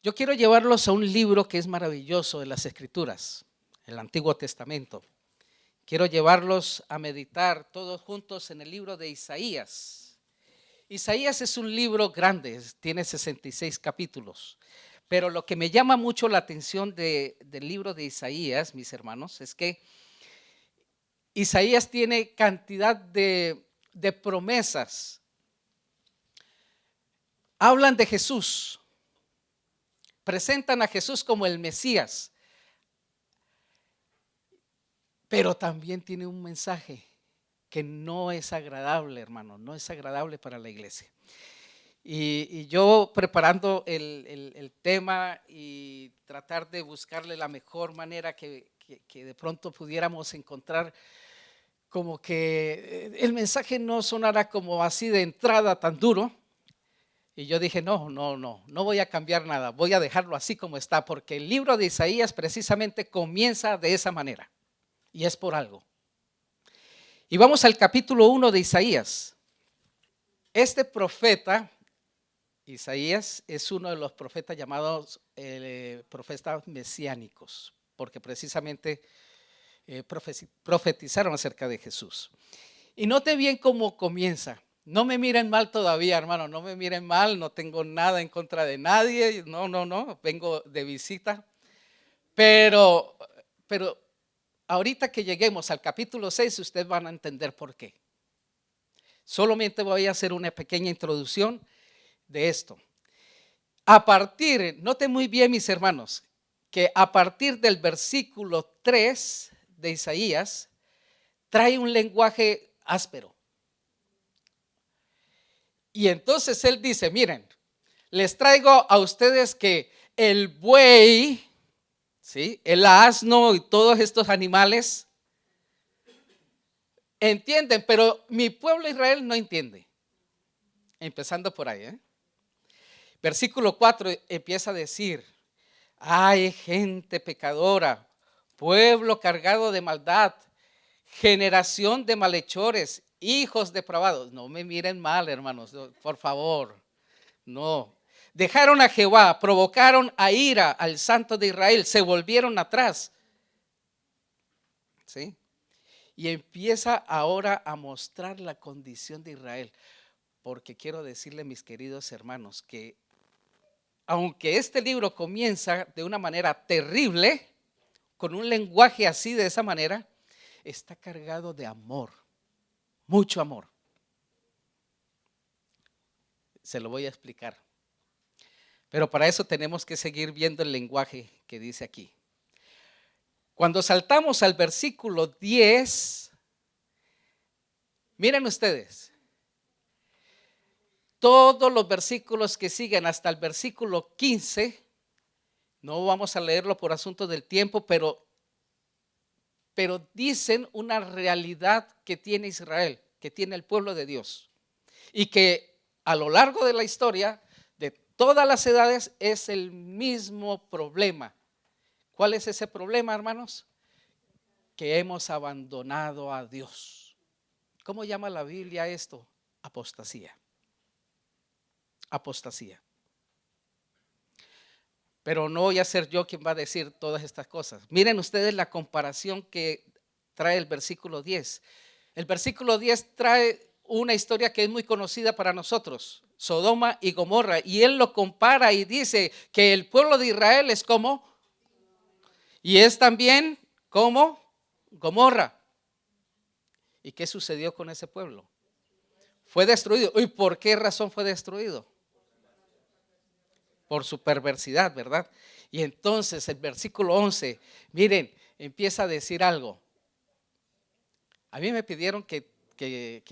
Yo quiero llevarlos a un libro que es maravilloso de las Escrituras, el Antiguo Testamento. Quiero llevarlos a meditar todos juntos en el libro de Isaías. Isaías es un libro grande, tiene 66 capítulos. Pero lo que me llama mucho la atención del libro de Isaías, mis hermanos, es que Isaías tiene cantidad de promesas. Hablan de Jesús, presentan a Jesús como el Mesías, pero también tiene un mensaje que no es agradable, hermano, no es agradable para la iglesia. Y yo preparando el tema y tratar de buscarle la mejor manera que de pronto pudiéramos encontrar, como que el mensaje no sonara como así de entrada tan duro. Y yo dije, no voy a cambiar nada, voy a dejarlo así como está, porque el libro de Isaías precisamente comienza de esa manera, y es por algo. Y vamos al capítulo 1 de Isaías. Este profeta, Isaías, es uno de los profetas llamados profetas mesiánicos, porque precisamente profetizaron acerca de Jesús. Y note bien cómo comienza. No me miren mal todavía, hermano, no me miren mal, no tengo nada en contra de nadie, no, vengo de visita. Pero ahorita que lleguemos al capítulo 6, ustedes van a entender por qué. Solamente voy a hacer una pequeña introducción de esto. Noten muy bien, mis hermanos, que a partir del versículo 3 de Isaías, trae un lenguaje áspero. Y entonces él dice, miren, les traigo a ustedes que el buey, ¿sí?, el asno y todos estos animales entienden, pero mi pueblo Israel no entiende. Empezando por ahí, Versículo 4 empieza a decir, ay, gente pecadora, pueblo cargado de maldad, generación de malhechores, hijos depravados. No me miren mal, hermanos, por favor, no. Dejaron a Jehová, provocaron a ira al Santo de Israel, se volvieron atrás. ¿Sí? Y empieza ahora a mostrar la condición de Israel. Porque quiero decirle, mis queridos hermanos, que aunque este libro comienza de una manera terrible, con un lenguaje así, de esa manera, está cargado de amor, mucho amor. Se lo voy a explicar. Pero para eso tenemos que seguir viendo el lenguaje que dice aquí. Cuando saltamos al versículo 10, miren ustedes, todos los versículos que siguen hasta el versículo 15, no vamos a leerlo por asunto del tiempo, pero dicen una realidad que tiene Israel, que tiene el pueblo de Dios, y que a lo largo de la historia, de todas las edades, es el mismo problema. ¿Cuál es ese problema, hermanos? Que hemos abandonado a Dios. ¿Cómo llama la Biblia esto? Apostasía. Apostasía. Pero no voy a ser yo quien va a decir todas estas cosas. Miren ustedes la comparación que trae el versículo 10. El versículo 10 trae una historia que es muy conocida para nosotros, Sodoma y Gomorra, y él lo compara y dice que el pueblo de Israel es como, y es también como Gomorra. ¿Y qué sucedió con ese pueblo? Fue destruido. ¿Y por qué razón fue destruido? Por su perversidad, ¿verdad? Y entonces el versículo 11, miren, empieza a decir algo. A mí me pidieron que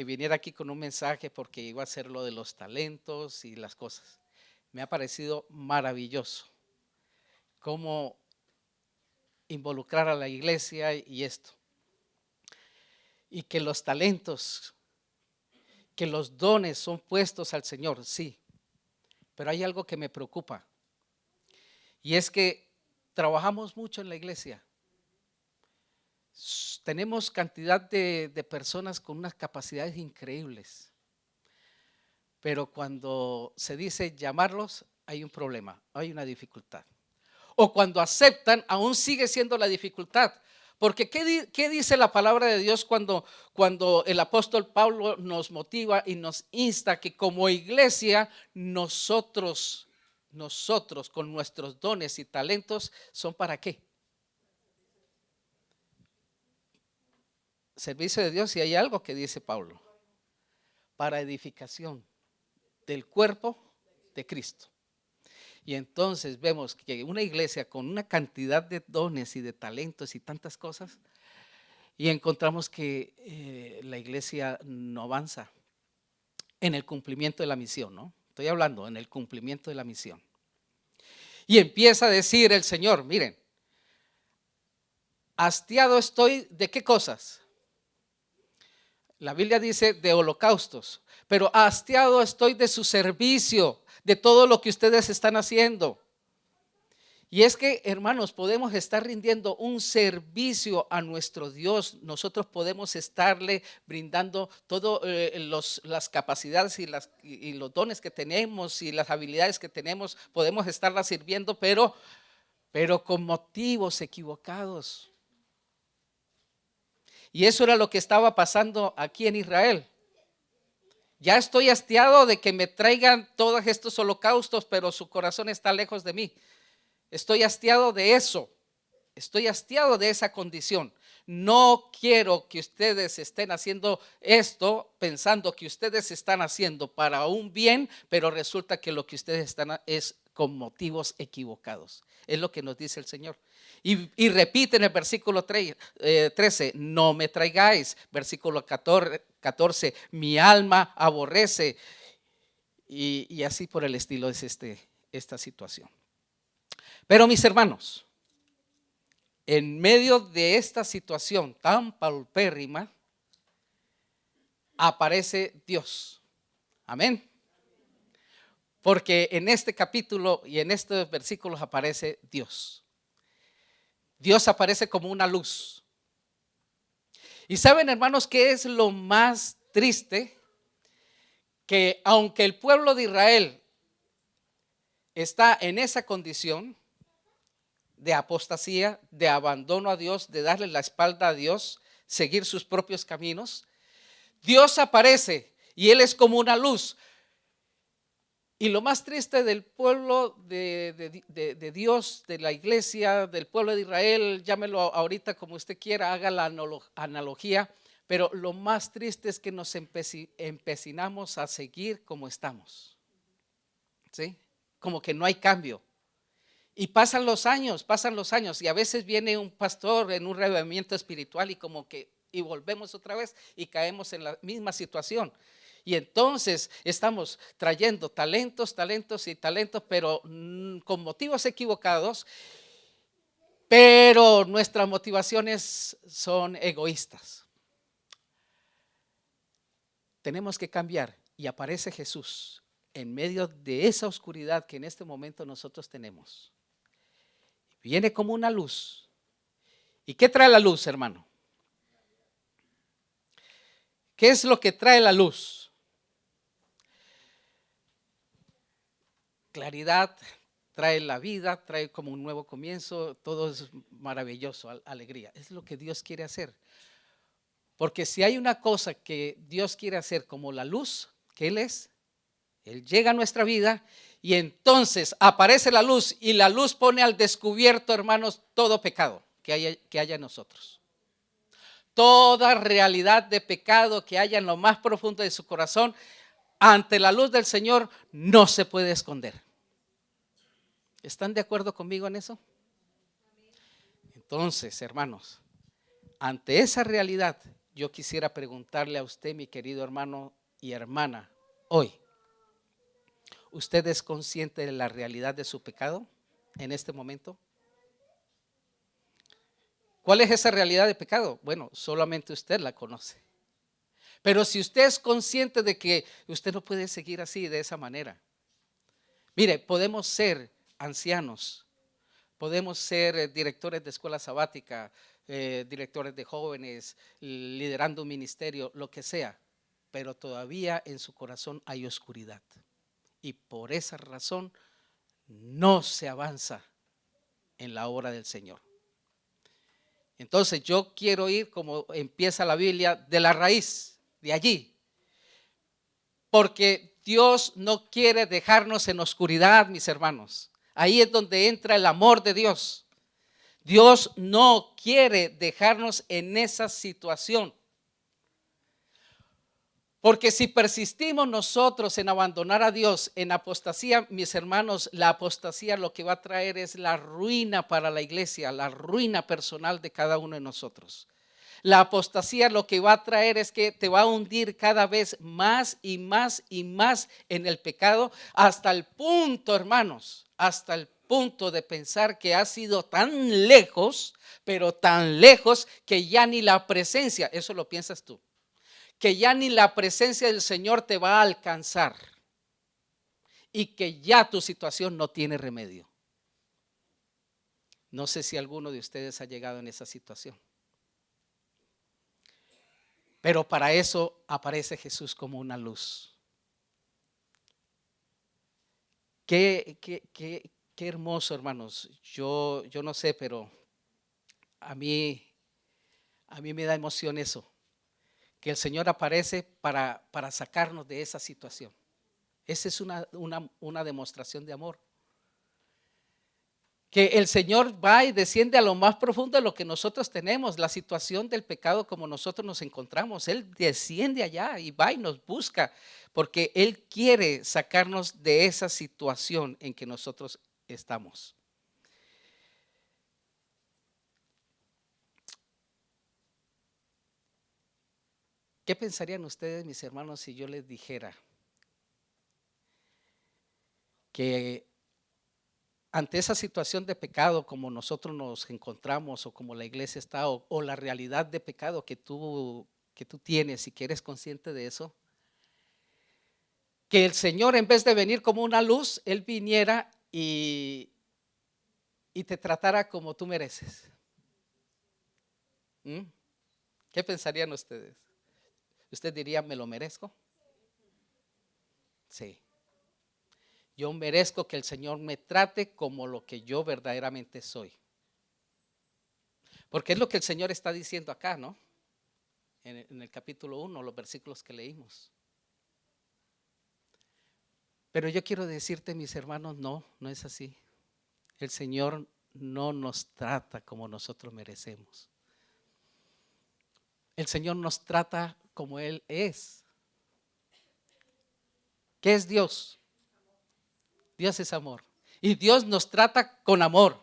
viniera aquí con un mensaje porque iba a hacer lo de los talentos y las cosas. Me ha parecido maravilloso cómo involucrar a la iglesia y esto. Y que los talentos, que los dones son puestos al Señor, sí. Pero hay algo que me preocupa. Y es que trabajamos mucho en la iglesia. Tenemos cantidad de personas con unas capacidades increíbles. Pero cuando se dice llamarlos, hay un problema, hay una dificultad. O cuando aceptan, aún sigue siendo la dificultad. Porque ¿qué dice la palabra de Dios cuando el apóstol Pablo nos motiva y nos insta que como iglesia nosotros con nuestros dones y talentos son para qué? Servicio de Dios, y hay algo que dice Pablo, para edificación del cuerpo de Cristo. Y entonces vemos que una iglesia con una cantidad de dones y de talentos y tantas cosas, y encontramos que la iglesia no avanza en el cumplimiento de la misión, ¿no? Estoy hablando en el cumplimiento de la misión. Y empieza a decir el Señor, miren, hastiado estoy de qué cosas. La Biblia dice de holocaustos, pero hastiado estoy de su servicio, de todo lo que ustedes están haciendo. Y es que, hermanos, podemos estar rindiendo un servicio a nuestro Dios. Nosotros podemos estarle brindando todas las capacidades y los dones que tenemos y las habilidades que tenemos. Podemos estarla sirviendo, pero con motivos equivocados. Y eso era lo que estaba pasando aquí en Israel. Ya estoy hastiado de que me traigan todos estos holocaustos, pero su corazón está lejos de mí. Estoy hastiado de eso. Estoy hastiado de esa condición. No quiero que ustedes estén haciendo esto pensando que ustedes están haciendo para un bien, pero resulta que lo que ustedes están es con motivos equivocados. Es lo que nos dice el Señor. Y repite en el versículo 13, no me traigáis. Versículo 14, mi alma aborrece. Y así por el estilo es esta situación. Pero mis hermanos, en medio de esta situación tan paupérrima, aparece Dios. Amén. Porque en este capítulo y en estos versículos aparece Dios. Dios aparece como una luz. Y saben, hermanos, ¿qué es lo más triste? Que aunque el pueblo de Israel está en esa condición de apostasía, de abandono a Dios, de darle la espalda a Dios, seguir sus propios caminos, Dios aparece y Él es como una luz. Y lo más triste del pueblo de Dios, de la iglesia, del pueblo de Israel, llámelo ahorita como usted quiera, haga la analogía, pero lo más triste es que nos empecinamos a seguir como estamos, ¿sí? Como que no hay cambio. Y pasan los años, y a veces viene un pastor en un reavivamiento espiritual y volvemos otra vez y caemos en la misma situación. Y entonces estamos trayendo talentos, pero con motivos equivocados, pero nuestras motivaciones son egoístas. Tenemos que cambiar, y aparece Jesús en medio de esa oscuridad que en este momento nosotros tenemos. Viene como una luz. ¿Y qué trae la luz, hermano? ¿Qué es lo que trae la luz? Claridad, trae la vida, trae como un nuevo comienzo, todo es maravilloso, alegría. Es lo que Dios quiere hacer. Porque si hay una cosa que Dios quiere hacer como la luz, que Él llega a nuestra vida y entonces aparece la luz, y la luz pone al descubierto, hermanos, todo pecado que haya en nosotros. Toda realidad de pecado que haya en lo más profundo de su corazón, ante la luz del Señor no se puede esconder. ¿Están de acuerdo conmigo en eso? Entonces, hermanos, ante esa realidad, yo quisiera preguntarle a usted, mi querido hermano y hermana, hoy, ¿usted es consciente de la realidad de su pecado en este momento? ¿Cuál es esa realidad de pecado? Bueno, solamente usted la conoce. Pero si usted es consciente de que usted no puede seguir así, de esa manera. Mire, podemos ser ancianos, podemos ser directores de escuela sabática, directores de jóvenes, liderando un ministerio, lo que sea. Pero todavía en su corazón hay oscuridad. Y por esa razón no se avanza en la obra del Señor. Entonces yo quiero ir, como empieza la Biblia, de la raíz, de allí. Porque Dios no quiere dejarnos en oscuridad, mis hermanos. Ahí es donde entra el amor de Dios. Dios no quiere dejarnos en esa situación. Porque si persistimos nosotros en abandonar a Dios, en apostasía, mis hermanos, la apostasía lo que va a traer es la ruina para la iglesia, la ruina personal de cada uno de nosotros. La apostasía lo que va a traer es que te va a hundir cada vez más y más y más en el pecado, hasta el punto, hermanos, hasta el punto de pensar que has ido tan lejos, pero tan lejos que ya ni la presencia, eso lo piensas tú, que ya ni la presencia del Señor te va a alcanzar y que ya tu situación no tiene remedio. No sé si alguno de ustedes ha llegado en esa situación. Pero para eso aparece Jesús como una luz. Qué hermoso, hermanos. Yo no sé, pero a mí me da emoción eso. Que el Señor aparece para sacarnos de esa situación. Esa es una demostración de amor. Que el Señor va y desciende a lo más profundo de lo que nosotros tenemos, la situación del pecado como nosotros nos encontramos. Él desciende allá y va y nos busca, porque Él quiere sacarnos de esa situación en que nosotros estamos. ¿Qué pensarían ustedes, mis hermanos, si yo les dijera que ante esa situación de pecado como nosotros nos encontramos o como la iglesia está o la realidad de pecado que tú tienes y que eres consciente de eso, que el Señor en vez de venir como una luz, Él viniera y te tratara como tú mereces? ¿Mm? ¿Qué pensarían ustedes? ¿Usted diría, me lo merezco? Sí. Yo merezco que el Señor me trate como lo que yo verdaderamente soy. Porque es lo que el Señor está diciendo acá, ¿no? En el capítulo 1, los versículos que leímos. Pero yo quiero decirte, mis hermanos, no es así. El Señor no nos trata como nosotros merecemos. El Señor nos trata como Él es. ¿Qué es Dios? Dios es amor. Y Dios nos trata con amor.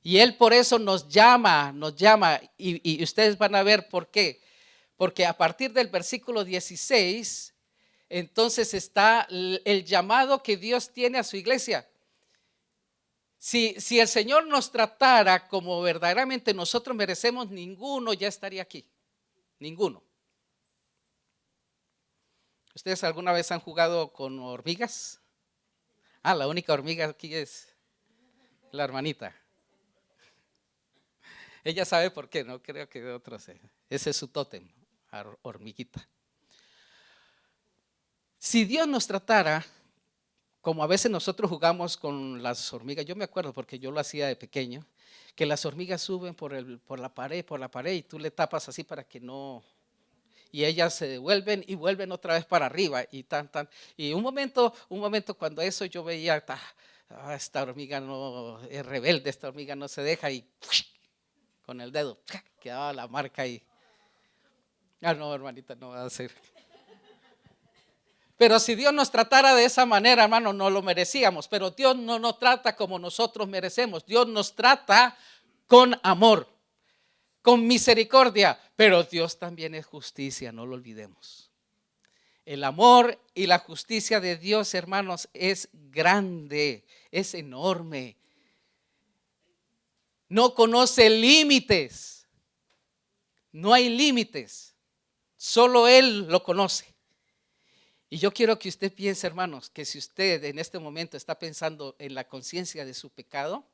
Y Él por eso nos llama. Y ustedes van a ver por qué. Porque a partir del versículo 16, entonces está el llamado que Dios tiene a su iglesia. Si el Señor nos tratara como verdaderamente nosotros merecemos, ninguno ya estaría aquí. Ninguno. ¿Ustedes alguna vez han jugado con hormigas? La única hormiga aquí es la hermanita. Ella sabe por qué, no creo que de otros. Ese es su tótem, hormiguita. Si Dios nos tratara como a veces nosotros jugamos con las hormigas, yo me acuerdo porque yo lo hacía de pequeño, que las hormigas suben por la pared y tú le tapas así para que no, y ellas se devuelven y vuelven otra vez para arriba y y un momento cuando eso yo veía, esta hormiga no es rebelde, esta hormiga no se deja y con el dedo quedaba la marca ahí. No, hermanita, no va a ser. Pero si Dios nos tratara de esa manera, hermano, no lo merecíamos. Pero Dios no nos trata como nosotros merecemos. Dios nos trata con amor, con misericordia. Pero Dios también es justicia, no lo olvidemos. El amor y la justicia de Dios, hermanos, es grande, es enorme. No conoce límites. No hay límites. Solo Él lo conoce. Y yo quiero que usted piense, hermanos, que si usted en este momento está pensando en la conciencia de su pecado,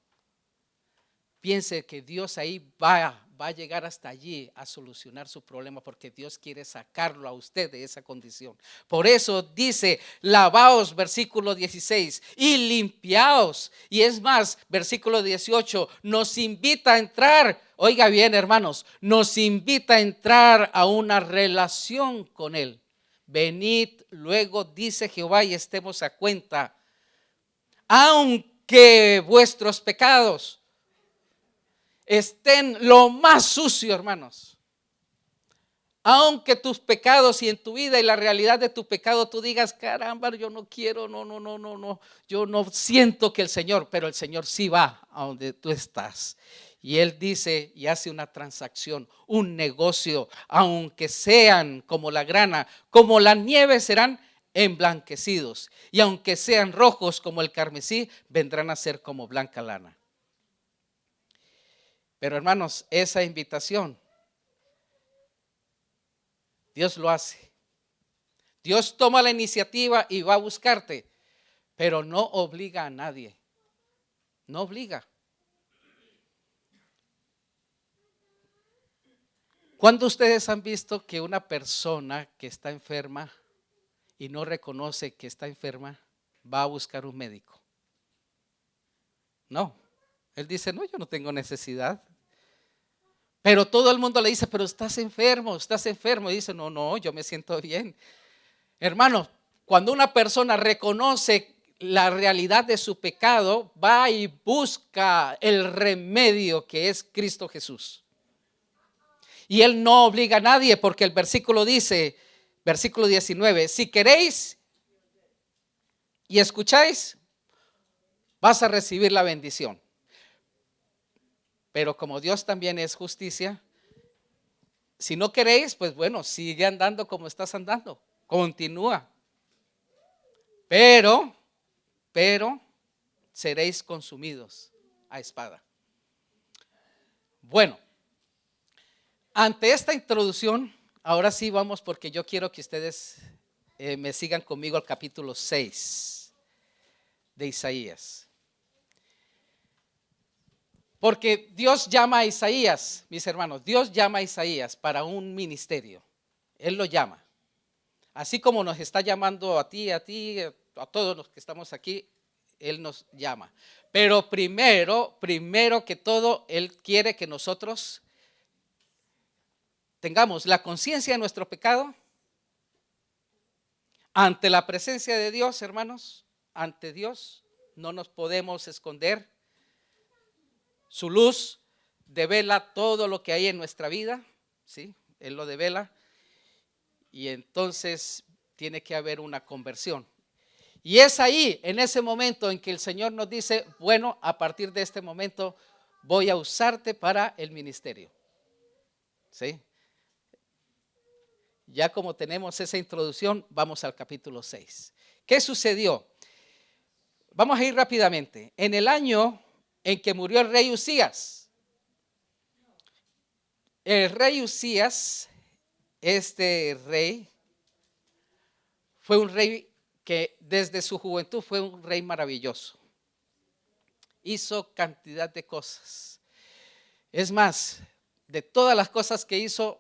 piense que Dios ahí va a llegar hasta allí a solucionar su problema, porque Dios quiere sacarlo a usted de esa condición. Por eso dice, lavaos, versículo 16, y limpiaos. Y es más, versículo 18, nos invita a entrar, oiga bien, hermanos, nos invita a entrar a una relación con Él. Venid luego, dice Jehová, y estemos a cuenta, aunque vuestros pecados estén lo más sucio, hermanos. Aunque tus pecados y en tu vida y la realidad de tu pecado tú digas, caramba, yo no quiero, no, yo no siento que el Señor, pero el Señor sí va a donde tú estás. Y Él dice y hace una transacción, un negocio, aunque sean como la grana, como la nieve serán emblanquecidos. Y aunque sean rojos como el carmesí, vendrán a ser como blanca lana. Pero hermanos, esa invitación, Dios lo hace. Dios toma la iniciativa y va a buscarte, pero no obliga a nadie. No obliga. ¿Cuándo ustedes han visto que una persona que está enferma y no reconoce que está enferma va a buscar un médico? No. Él dice, no, yo no tengo necesidad. Pero todo el mundo le dice, pero estás enfermo, estás enfermo. Y dice, no, yo me siento bien. Hermanos, cuando una persona reconoce la realidad de su pecado, va y busca el remedio que es Cristo Jesús. Y Él no obliga a nadie, porque el versículo dice, versículo 19, si queréis y escucháis, vas a recibir la bendición. Pero como Dios también es justicia, si no queréis, pues bueno, sigue andando como estás andando, continúa. Pero seréis consumidos a espada. Bueno, ante esta introducción, ahora sí vamos, porque yo quiero que ustedes me sigan conmigo al capítulo 6 de Isaías. Porque Dios llama a Isaías, mis hermanos, Dios llama a Isaías para un ministerio. Él lo llama. Así como nos está llamando a ti, a todos los que estamos aquí, Él nos llama. Pero primero que todo, Él quiere que nosotros tengamos la conciencia de nuestro pecado ante la presencia de Dios, hermanos. Ante Dios no nos podemos esconder. Su luz devela todo lo que hay en nuestra vida, ¿sí? Él lo devela. Y entonces tiene que haber una conversión. Y es ahí, en ese momento en que el Señor nos dice, bueno, a partir de este momento voy a usarte para el ministerio. ¿Sí? Ya como tenemos esa introducción, vamos al capítulo 6. ¿Qué sucedió? Vamos a ir rápidamente. En el año en que murió el rey Usías, este rey, fue un rey que desde su juventud fue un rey maravilloso. Hizo cantidad de cosas. Es más, de todas las cosas que hizo,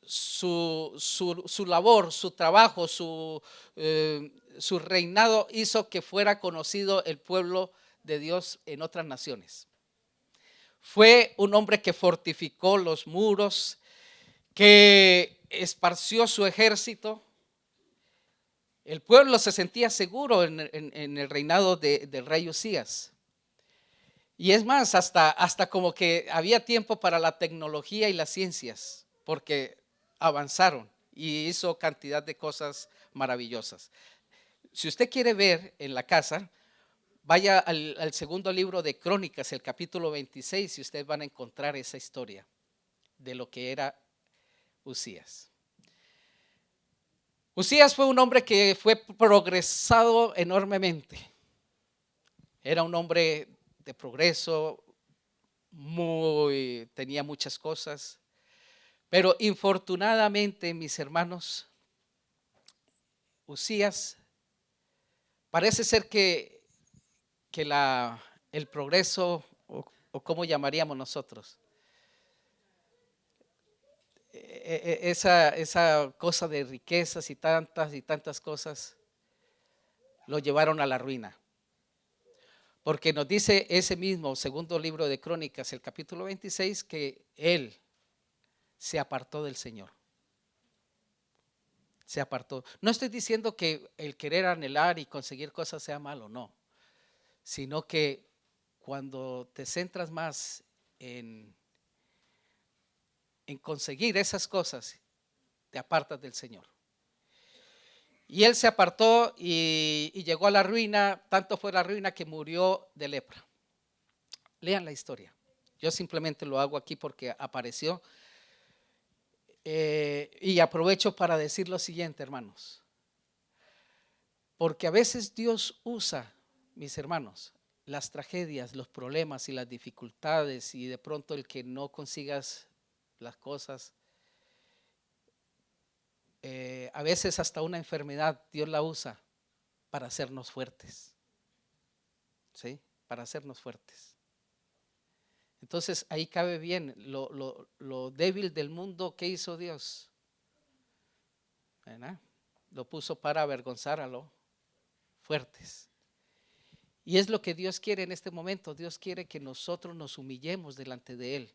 su labor, su trabajo, su reinado hizo que fuera conocido el pueblo de Dios en otras naciones. Fue un hombre que fortificó los muros, que esparció su ejército. El pueblo se sentía seguro en el reinado del rey Usías. Y es más, hasta como que había tiempo para la tecnología y las ciencias, porque avanzaron y hizo cantidad de cosas maravillosas. Si usted quiere ver en la casa, vaya al segundo libro de Crónicas, el capítulo 26, y ustedes van a encontrar esa historia de lo que era Usías. Usías fue un hombre que fue progresado enormemente. Era un hombre de progreso, tenía muchas cosas, pero infortunadamente, mis hermanos, Usías parece ser que el progreso ¿O cómo llamaríamos nosotros? Esa cosa de riquezas y tantas cosas lo llevaron a la ruina. Porque nos dice ese mismo segundo libro de Crónicas, el capítulo 26, que él se apartó del Señor. Se apartó. No estoy diciendo que el querer anhelar y conseguir cosas sea malo, no. Sino que cuando te centras más en conseguir esas cosas, te apartas del Señor. Y él se apartó y llegó a la ruina, tanto fue la ruina que murió de lepra. Lean la historia. Yo simplemente lo hago aquí porque apareció. Y aprovecho para decir lo siguiente, hermanos. Porque a veces Dios usa, mis hermanos, las tragedias, los problemas y las dificultades, y de pronto el que no consigas las cosas, a veces hasta una enfermedad, Dios la usa para hacernos fuertes. ¿Sí? Para hacernos fuertes. Entonces ahí cabe bien lo débil del mundo. ¿Qué hizo Dios? ¿Verdad? Lo puso para avergonzar a los fuertes. Y es lo que Dios quiere en este momento. Dios quiere que nosotros nos humillemos delante de Él.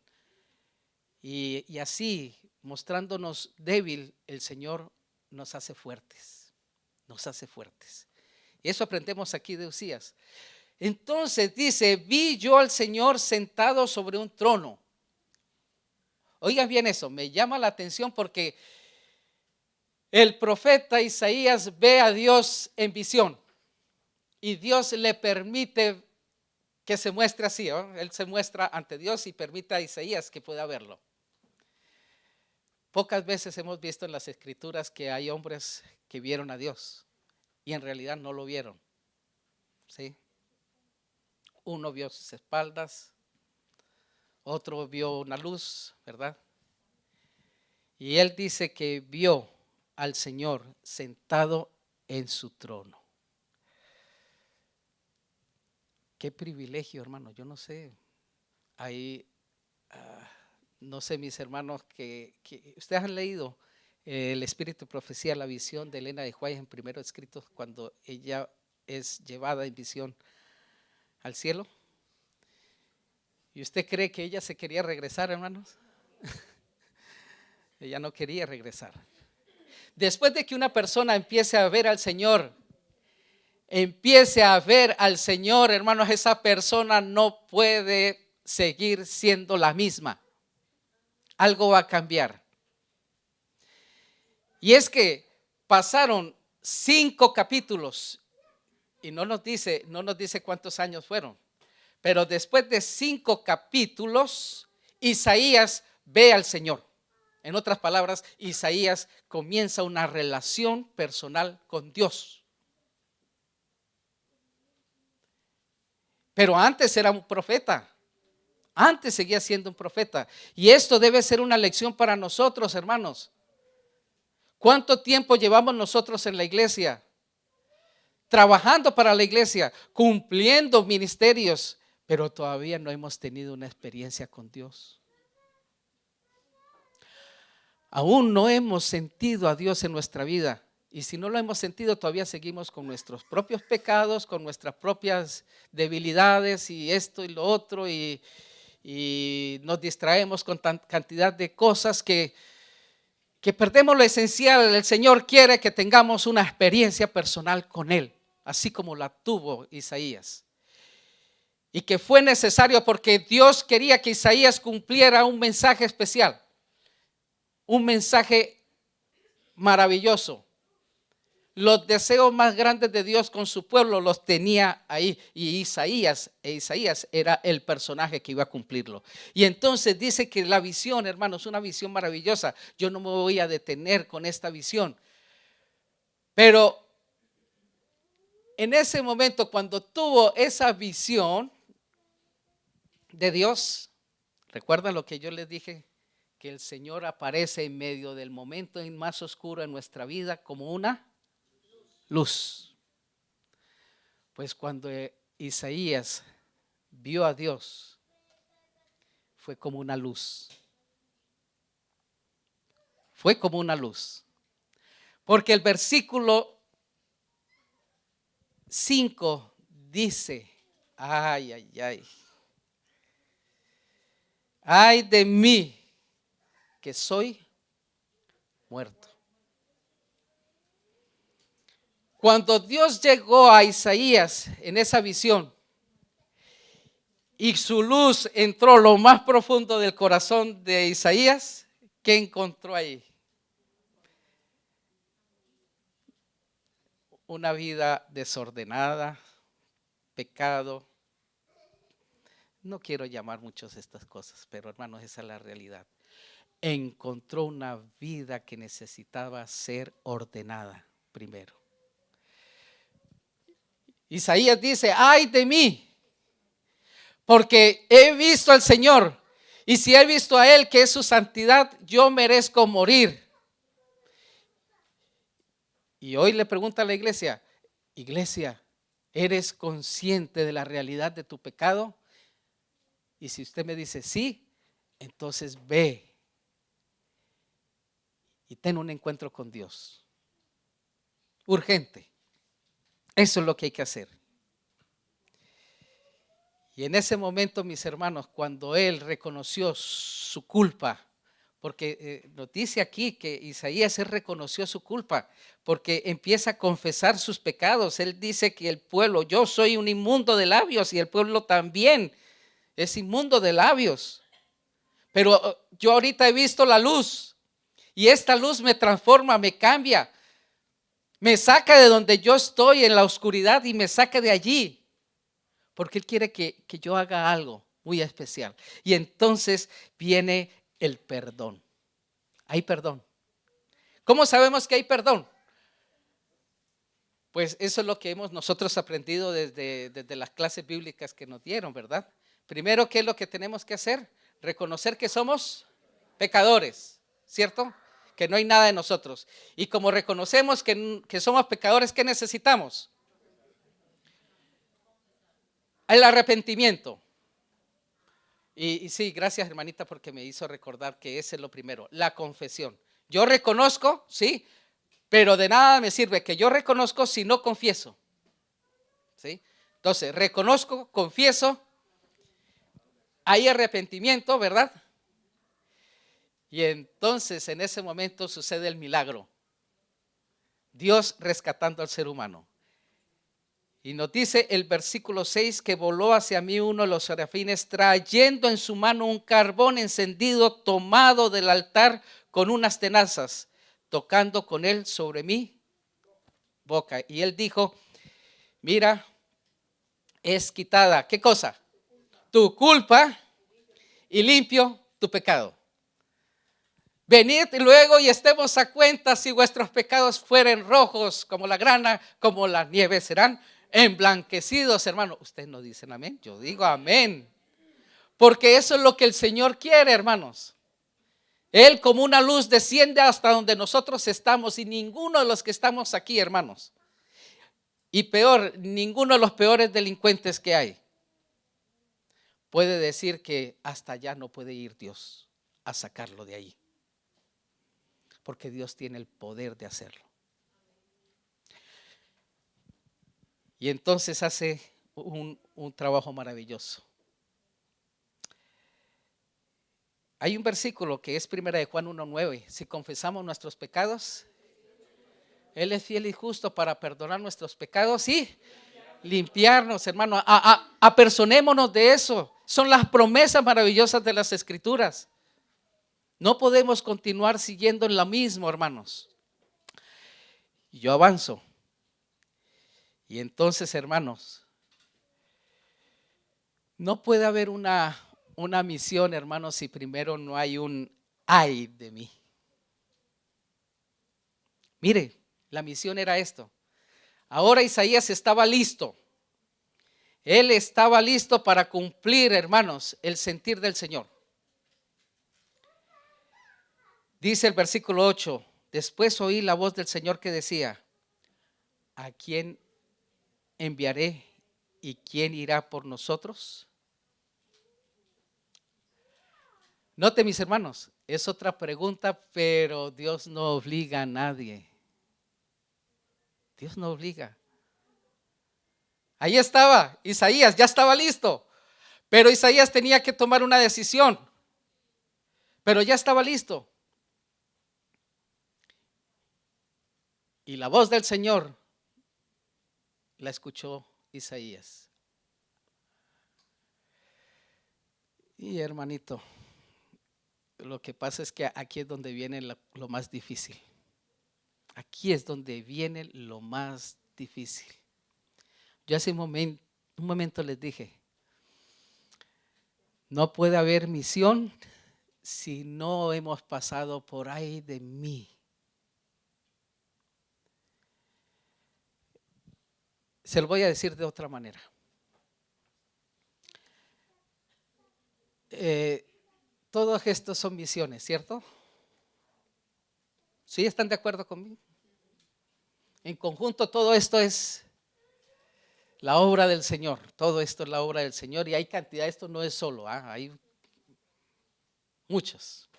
Y así, mostrándonos débil, el Señor nos hace fuertes. Nos hace fuertes. Y eso aprendemos aquí de Usías. Entonces dice, vi yo al Señor sentado sobre un trono. Oigan bien eso, me llama la atención porque el profeta Isaías ve a Dios en visión y Dios le permite que se muestre así, ¿no? Él se muestra ante Dios y permite a Isaías que pueda verlo. Pocas veces hemos visto en las escrituras que hay hombres que vieron a Dios y en realidad no lo vieron. ¿Sí? Uno vio sus espaldas, otro vio una luz, ¿verdad? Y él dice que vio al Señor sentado en su trono. Qué privilegio, hermano. Yo no sé. Ahí, no sé, mis hermanos, que ustedes han leído El Espíritu de Profecía, la visión de Elena de White en Primeros Escritos, cuando ella es llevada en visión al cielo. ¿Y usted cree que ella se quería regresar, hermanos? Ella no quería regresar. Después de que una persona empiece a ver al Señor, hermanos, esa persona no puede seguir siendo la misma. Algo va a cambiar. Y es que pasaron 5 capítulos y no nos dice cuántos años fueron. Pero después de 5 capítulos, Isaías ve al Señor. En otras palabras, Isaías comienza una relación personal con Dios. Pero antes era un profeta. Antes seguía siendo un profeta. Y esto debe ser una lección para nosotros, hermanos. ¿Cuánto tiempo llevamos nosotros en la iglesia? Trabajando para la iglesia, cumpliendo ministerios, pero todavía no hemos tenido una experiencia con Dios. Aún no hemos sentido a Dios en nuestra vida. Y si no lo hemos sentido, todavía seguimos con nuestros propios pecados, con nuestras propias debilidades y esto y lo otro. Y nos distraemos con cantidad de cosas que perdemos lo esencial. El Señor quiere que tengamos una experiencia personal con Él, así como la tuvo Isaías. Y que fue necesario porque Dios quería que Isaías cumpliera un mensaje especial. Un mensaje maravilloso. Los deseos más grandes de Dios con su pueblo los tenía ahí. Y Isaías era el personaje que iba a cumplirlo. Y entonces dice que la visión, hermanos, una visión maravillosa. Yo no me voy a detener con esta visión. Pero en ese momento, cuando tuvo esa visión de Dios, ¿recuerdan lo que yo les dije? Que el Señor aparece en medio del momento más oscuro en nuestra vida como una luz. Pues cuando Isaías vio a Dios, fue como una luz. Fue como una luz. Porque el versículo 5 dice, ay, ay, ay. Ay de mí, que soy muerto. Cuando Dios llegó a Isaías en esa visión y su luz entró lo más profundo del corazón de Isaías, ¿qué encontró ahí? Una vida desordenada, pecado. No quiero llamar muchas de estas cosas, pero hermanos, esa es la realidad. Encontró una vida que necesitaba ser ordenada primero. Isaías dice, ay de mí, porque he visto al Señor, y si he visto a Él, que es su santidad, yo merezco morir. Y hoy le pregunta a la iglesia, iglesia, ¿eres consciente de la realidad de tu pecado? Y si usted me dice sí, entonces ve y ten un encuentro con Dios. Urgente. Eso es lo que hay que hacer. Y en ese momento, mis hermanos, cuando él reconoció su culpa, porque nos dice aquí que Isaías reconoció su culpa, porque empieza a confesar sus pecados. Él dice que el pueblo, yo soy un inmundo de labios y el pueblo también es inmundo de labios. Pero yo ahorita he visto la luz y esta luz me transforma, me cambia, me saca de donde yo estoy en la oscuridad y me saca de allí. Porque Él quiere que yo haga algo muy especial. Y entonces viene el perdón. Hay perdón. ¿Cómo sabemos que hay perdón? Pues eso es lo que hemos nosotros aprendido desde las clases bíblicas que nos dieron, ¿verdad? Primero, ¿qué es lo que tenemos que hacer? Reconocer que somos pecadores, ¿cierto? Que no hay nada de nosotros. Y como reconocemos que somos pecadores, ¿qué necesitamos? El arrepentimiento. Y sí, gracias hermanita porque me hizo recordar que ese es lo primero, la confesión. Yo reconozco, sí, pero de nada me sirve que yo reconozco si no confieso. ¿Sí? Entonces, reconozco, confieso, hay arrepentimiento, ¿verdad? Y entonces en ese momento sucede el milagro. Dios rescatando al ser humano. Y nos dice el versículo 6 que voló hacia mí uno de los serafines trayendo en su mano un carbón encendido tomado del altar con unas tenazas, tocando con él sobre mi boca. Y él dijo, mira, es quitada, ¿qué cosa? Tu culpa y limpio tu pecado. Venid luego y estemos a cuenta, si vuestros pecados fueren rojos como la grana, como la nieve serán emblanquecidos, hermano. Ustedes no dicen amén, yo digo amén. Porque eso es lo que el Señor quiere, hermanos. Él como una luz desciende hasta donde nosotros estamos y ninguno de los que estamos aquí, hermanos. Y peor, ninguno de los peores delincuentes que hay puede decir que hasta allá no puede ir Dios a sacarlo de ahí. Porque Dios tiene el poder de hacerlo. Y entonces hace un trabajo maravilloso. Hay un versículo que es 1 de Juan 1:9. Si confesamos nuestros pecados, Él es fiel y justo para perdonar nuestros pecados y limpiarnos, hermano. Apersonémonos de eso. Son las promesas maravillosas de las Escrituras. No podemos continuar siguiendo en lo mismo, hermanos. Yo avanzo. Y entonces, hermanos, no puede haber una misión, hermanos, si primero no hay un ay de mí. Mire, la misión era esto. Ahora Isaías estaba listo. Él estaba listo para cumplir, hermanos, el sentir del Señor. Dice el versículo 8, después oí la voz del Señor que decía, ¿a quién enviaré y quién irá por nosotros? Note, mis hermanos, es otra pregunta, pero Dios no obliga a nadie. Dios no obliga. Ahí estaba, Isaías ya estaba listo, pero Isaías tenía que tomar una decisión, pero ya estaba listo. Y la voz del Señor la escuchó Isaías. Y hermanito, lo que pasa es que aquí es donde viene lo más difícil. Aquí es donde viene lo más difícil. Yo hace un momento les dije, no puede haber misión si no hemos pasado por ahí de mí. Se lo voy a decir de otra manera. Todos estos son misiones, ¿cierto? ¿Sí están de acuerdo conmigo? En conjunto todo esto es la obra del Señor. Todo esto es la obra del Señor y hay cantidad, esto no es solo, hay muchos.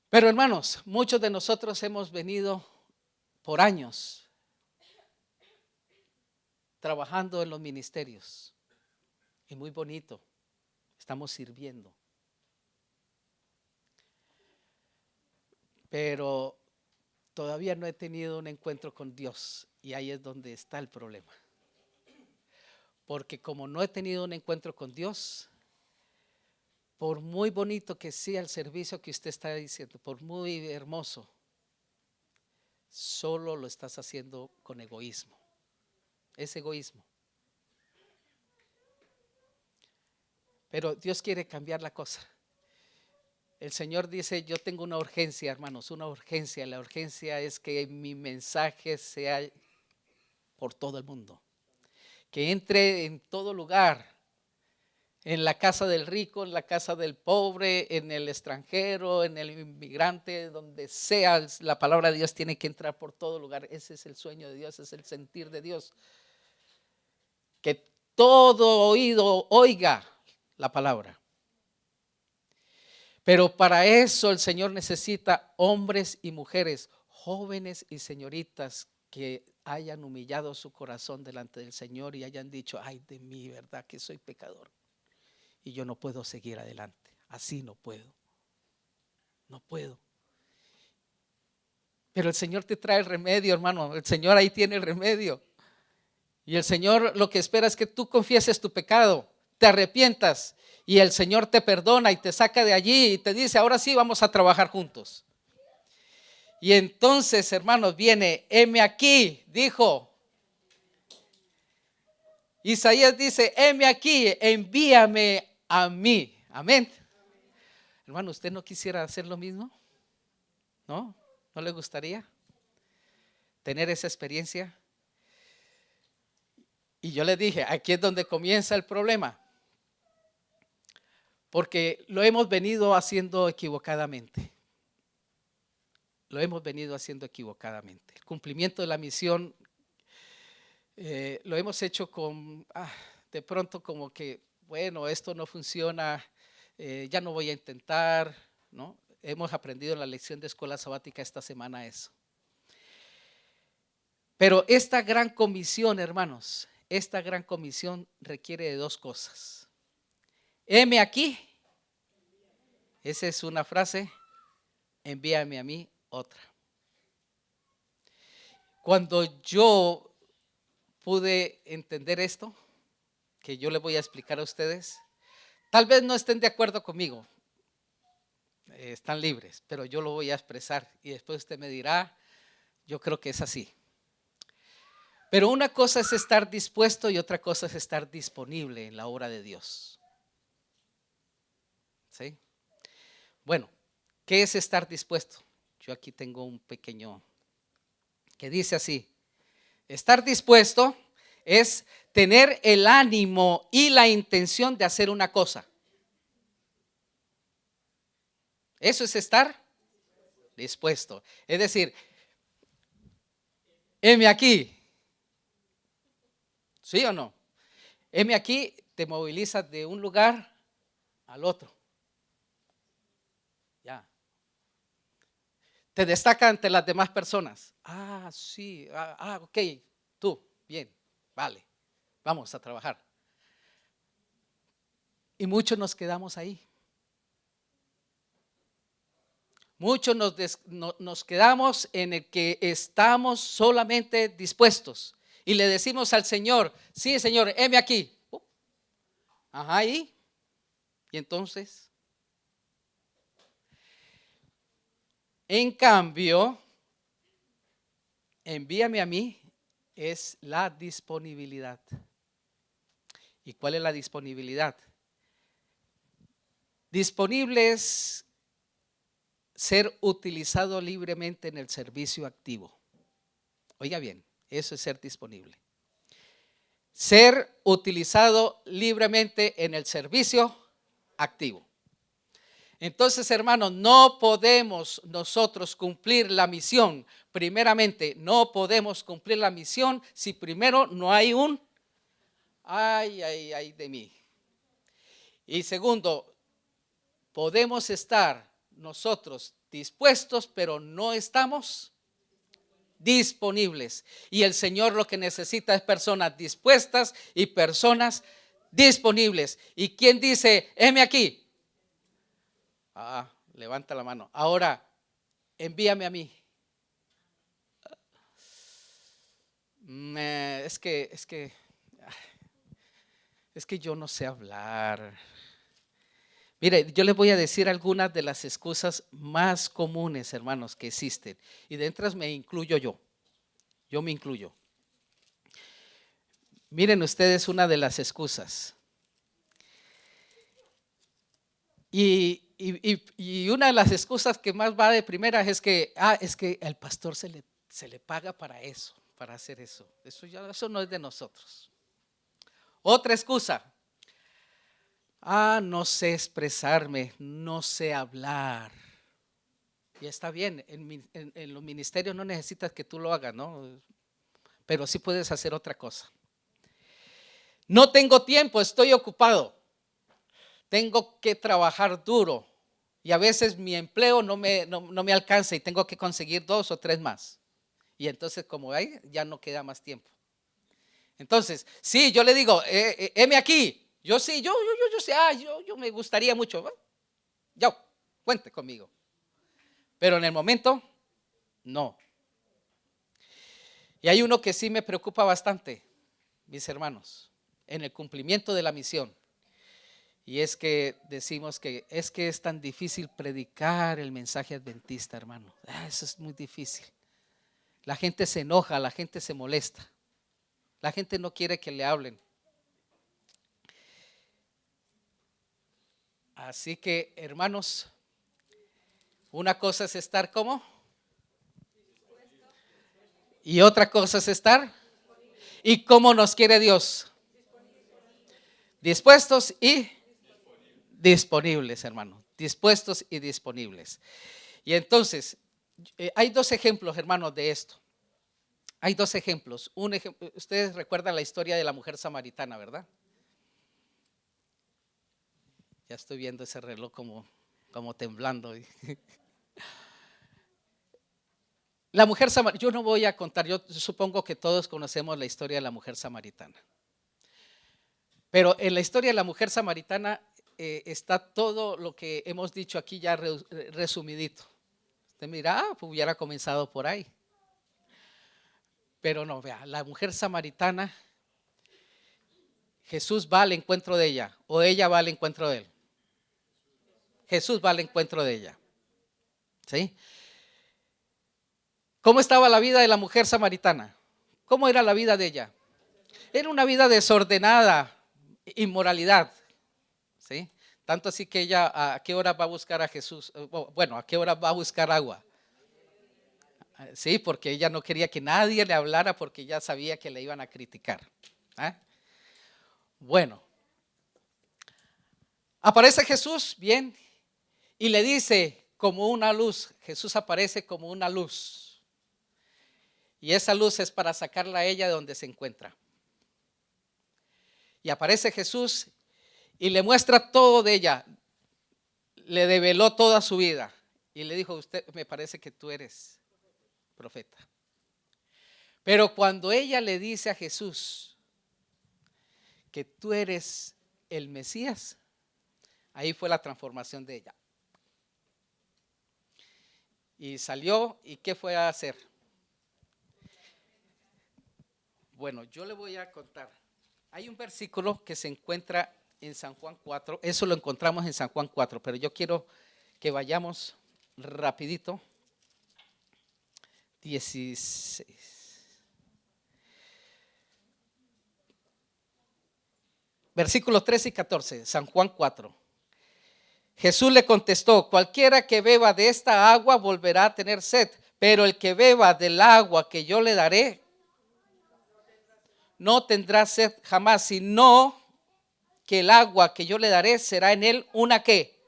Pero hermanos, muchos de nosotros hemos venido por años trabajando en los ministerios y muy bonito, estamos sirviendo. Pero todavía no he tenido un encuentro con Dios y ahí es donde está el problema. Porque como no he tenido un encuentro con Dios, por muy bonito que sea el servicio que usted está diciendo, por muy hermoso, solo lo estás haciendo con egoísmo. Es egoísmo. Pero Dios quiere cambiar la cosa. El Señor dice, yo tengo una urgencia, hermanos, una urgencia. La urgencia es que mi mensaje sea por todo el mundo. Que entre en todo lugar. En la casa del rico, en la casa del pobre, en el extranjero, en el inmigrante, donde sea, la palabra de Dios tiene que entrar por todo lugar. Ese es el sueño de Dios, ese es el sentir de Dios. Que todo oído oiga la palabra. Pero para eso el Señor necesita hombres y mujeres, jóvenes y señoritas que hayan humillado su corazón delante del Señor y hayan dicho, ay de mí, verdad que soy pecador. Y yo no puedo seguir adelante, así no puedo, no puedo. Pero el Señor te trae el remedio, hermano, el Señor ahí tiene el remedio. Y el Señor lo que espera es que tú confieses tu pecado, te arrepientas y el Señor te perdona y te saca de allí y te dice, ahora sí vamos a trabajar juntos. Y entonces, hermanos, viene, heme aquí, dijo. Isaías dice, heme aquí, envíame a mí. Amén. Hermano, ¿usted no quisiera hacer lo mismo? ¿No? ¿No le gustaría tener esa experiencia? Y yo le dije, aquí es donde comienza el problema. Porque lo hemos venido haciendo equivocadamente. Lo hemos venido haciendo equivocadamente. El cumplimiento de la misión lo hemos hecho con, de pronto como que, bueno, esto no funciona, ya no voy a intentar, ¿no? Hemos aprendido en la lección de escuela sabática esta semana eso. Pero esta gran comisión, hermanos, esta gran comisión requiere de dos cosas. Heme aquí, esa es una frase, envíame a mí otra. Cuando yo pude entender esto, que yo les voy a explicar a ustedes, tal vez no estén de acuerdo conmigo, están libres, pero yo lo voy a expresar y después usted me dirá, yo creo que es así. Pero una cosa es estar dispuesto y otra cosa es estar disponible en la obra de Dios. ¿Sí? Bueno, ¿qué es estar dispuesto? Yo aquí tengo un pequeño que dice así: estar dispuesto es tener el ánimo y la intención de hacer una cosa. Eso es estar dispuesto. Es decir, heme aquí. ¿Sí o no? Heme aquí te moviliza de un lugar al otro. Ya. Te destaca ante las demás personas. Ah, sí, ok, tú, bien, vale, vamos a trabajar. Y muchos nos quedamos ahí. Muchos nos quedamos en el que estamos solamente dispuestos. Y le decimos al Señor, sí, Señor, heme aquí. Ajá, y entonces, en cambio, envíame a mí es la disponibilidad. ¿Y cuál es la disponibilidad? Disponible es ser utilizado libremente en el servicio activo. Oiga bien, eso es ser disponible. Ser utilizado libremente en el servicio activo. Entonces, hermanos, no podemos nosotros cumplir la misión. Primeramente, no podemos cumplir la misión si primero no hay un ay de mí. Y segundo, podemos estar nosotros dispuestos, pero no estamos disponibles. Y el Señor lo que necesita es personas dispuestas y personas disponibles. ¿Y quién dice, heme aquí? Levanta la mano. Ahora, envíame a mí. Es que yo no sé hablar. Mire, yo les voy a decir algunas de las excusas más comunes, hermanos, que existen. Y de entre me incluyo yo. Yo me incluyo. Miren ustedes una de las excusas. Y una de las excusas que más va de primera es que al pastor se le paga para eso, para hacer eso. Eso no es de nosotros. Otra excusa. No sé expresarme, no sé hablar. Y está bien, en los ministerios no necesitas que tú lo hagas, ¿no? Pero sí puedes hacer otra cosa. No tengo tiempo, estoy ocupado. Tengo que trabajar duro. Y a veces mi empleo no me alcanza y tengo que conseguir 2 o 3 más. Y entonces como hay, ya no queda más tiempo. Entonces, sí, yo le digo, heme aquí. Yo sí, yo sé, yo me gustaría mucho. Ya, cuente conmigo. Pero en el momento, no. Y hay uno que sí me preocupa bastante, mis hermanos, en el cumplimiento de la misión. Y es que decimos que es tan difícil predicar el mensaje adventista, hermano. Eso es muy difícil. La gente se enoja, la gente se molesta. La gente no quiere que le hablen. Así que, hermanos, una cosa es estar ¿cómo? Y otra cosa es estar. ¿Y cómo nos quiere Dios? Dispuestos y disponibles, hermano. Dispuestos y disponibles. Y entonces, hay 2 ejemplos, hermanos, de esto. Hay 2 ejemplos. Ustedes recuerdan la historia de la mujer samaritana, ¿verdad? Ya estoy viendo ese reloj como temblando. La mujer samaritana, yo no voy a contar, yo supongo que todos conocemos la historia de la mujer samaritana. Pero en la historia de la mujer samaritana está todo lo que hemos dicho aquí ya resumidito. Usted mira, pues hubiera comenzado por ahí. Pero no, vea, la mujer samaritana, Jesús va al encuentro de ella o ella va al encuentro de él. Jesús va al encuentro de ella. ¿Sí? ¿Cómo estaba la vida de la mujer samaritana? ¿Cómo era la vida de ella? Era una vida desordenada, inmoralidad. ¿Sí? Tanto así que ella, ¿a qué hora va a buscar a Jesús? Bueno, ¿a qué hora va a buscar agua? Sí, porque ella no quería que nadie le hablara porque ya sabía que le iban a criticar. Bueno, aparece Jesús, bien, y le dice como una luz. Jesús aparece como una luz. Y esa luz es para sacarla a ella de donde se encuentra. Y aparece Jesús y le muestra todo de ella. le develó toda su vida y le dijo: usted, me parece que tú eres profeta. Pero cuando ella le dice a Jesús que tú eres el Mesías, ahí fue la transformación de ella. Y salió, ¿y qué fue a hacer? Bueno, yo le voy a contar. Hay un versículo que se encuentra en San Juan 4, eso lo encontramos en San Juan 4, pero yo quiero que vayamos rapidito. 16. Versículos 13 y 14, San Juan 4. Jesús le contestó: cualquiera que beba de esta agua volverá a tener sed, pero el que beba del agua que yo le daré no tendrá sed jamás, sino que el agua que yo le daré será en él una ¿qué?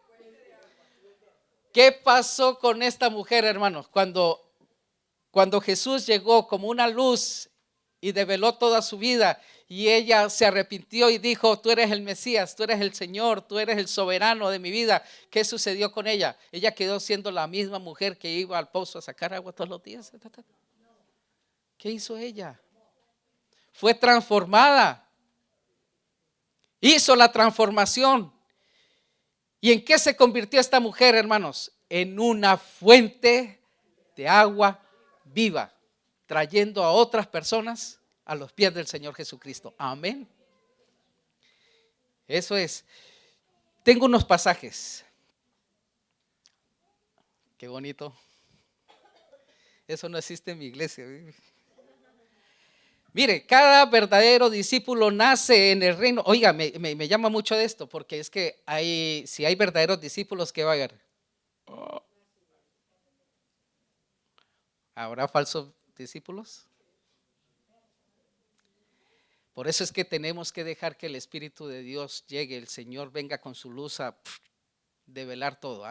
¿Qué pasó con esta mujer, hermanos? Cuando Jesús llegó como una luz y develó toda su vida, y ella se arrepintió y dijo: tú eres el Mesías, tú eres el Señor, tú eres el soberano de mi vida. ¿Qué sucedió con ella? Ella quedó siendo la misma mujer que iba al pozo a sacar agua todos los días. ¿Qué hizo ella? Fue transformada. Hizo la transformación. ¿Y en qué se convirtió esta mujer, hermanos? En una fuente de agua viva, trayendo a otras personas a los pies del Señor Jesucristo. Amén. Eso es. Tengo unos pasajes. Qué bonito. Eso no existe en mi iglesia. Mire, cada verdadero discípulo nace en el reino. Oiga, me llama mucho de esto, porque es que si hay verdaderos discípulos, ¿qué va a haber? ¿Habrá falsos discípulos? Por eso es que tenemos que dejar que el Espíritu de Dios llegue, el Señor venga con su luz a develar todo.